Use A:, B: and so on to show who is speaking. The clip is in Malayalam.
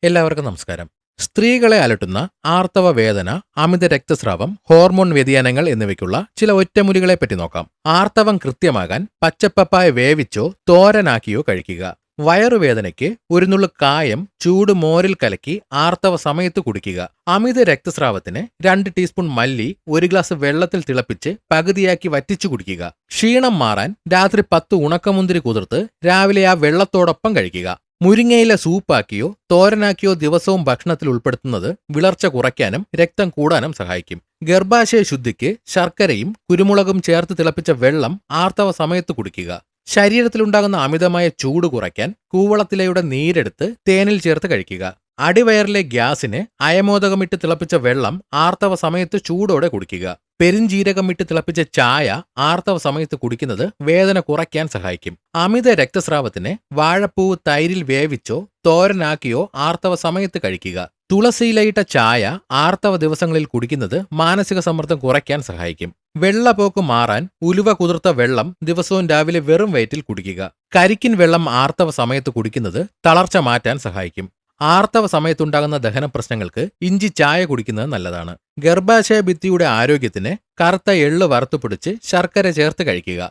A: എല്ലാവർക്കും നമസ്കാരം. സ്ത്രീകളെ അലട്ടുന്ന ആർത്തവ വേദന, അമിത രക്തസ്രാവം, ഹോർമോൺ വ്യതിയാനങ്ങൾ എന്നിവയ്ക്കുള്ള ചില ഒറ്റമൂലികളെപ്പറ്റി നോക്കാം. ആർത്തവം കൃത്യമാകാൻ പച്ചപ്പപ്പായ വേവിച്ചോ തോരനാക്കിയോ കഴിക്കുക. വയറുവേദനയ്ക്ക് ഒരു നുള്ളു കായം ചൂട് മോരിൽ കലക്കി ആർത്തവ സമയത്ത് കുടിക്കുക. അമിത രക്തസ്രാവത്തിന് 2 ടീസ്പൂൺ മല്ലി 1 ഗ്ലാസ് വെള്ളത്തിൽ തിളപ്പിച്ച് പകുതിയാക്കി വറ്റിച്ചു കുടിക്കുക. ക്ഷീണം മാറാൻ രാത്രി 10 ഉണക്കമുന്തിരി കുതിർത്ത് രാവിലെ ആ വെള്ളത്തോടൊപ്പം കഴിക്കുക. മുരിങ്ങയില സൂപ്പാക്കിയോ തോരനാക്കിയോ ദിവസവും ഭക്ഷണത്തിൽ ഉൾപ്പെടുത്തുന്നത് വിളർച്ച കുറയ്ക്കാനും രക്തം കൂടാനും സഹായിക്കും. ഗർഭാശയ ശുദ്ധിക്ക് ശർക്കരയും കുരുമുളകും ചേർത്ത് തിളപ്പിച്ച വെള്ളം ആർത്തവ സമയത്ത് കുടിക്കുക. ശരീരത്തിലുണ്ടാകുന്ന അമിതമായ ചൂട് കുറയ്ക്കാൻ കൂവളത്തിലയുടെ നീരെടുത്ത് തേനിൽ ചേർത്ത് കഴിക്കുക. അടിവയറിലെ ഗ്യാസിന് അയമോദകമിട്ട് തിളപ്പിച്ച വെള്ളം ആർത്തവ സമയത്ത് ചൂടോടെ കുടിക്കുക. പെരിഞ്ജീരകമിട്ട് തിളപ്പിച്ച ചായ ആർത്തവ സമയത്ത് കുടിക്കുന്നത് വേദന കുറയ്ക്കാൻ സഹായിക്കും. അമിത രക്തസ്രാവത്തിന് വാഴപ്പൂവ് തൈരിൽ വേവിച്ചോ തോരനാക്കിയോ ആർത്തവ സമയത്ത് കഴിക്കുക. തുളസിയിലയിട്ട ചായ ആർത്തവ ദിവസങ്ങളിൽ കുടിക്കുന്നത് മാനസിക സമ്മർദ്ദം കുറയ്ക്കാൻ സഹായിക്കും. വെള്ളപ്പോക്ക് മാറാൻ ഉലുവ കുതിർത്ത വെള്ളം ദിവസവും രാവിലെ വെറും വയറ്റിൽ കുടിക്കുക. കരിക്കിൻ വെള്ളം ആർത്തവ സമയത്ത് കുടിക്കുന്നത് തളർച്ച മാറ്റാൻ സഹായിക്കും. ആർത്തവ സമയത്തുണ്ടാകുന്ന ദഹന പ്രശ്നങ്ങൾക്ക് ഇഞ്ചി ചായ കുടിക്കുന്നത് നല്ലതാണ്. ഗർഭാശയ ഭിത്തിയുടെ ആരോഗ്യത്തിന് കറുത്ത എള്ള് വറുത്തുപിടിച്ച് ശർക്കര ചേർത്ത് കഴിക്കുക.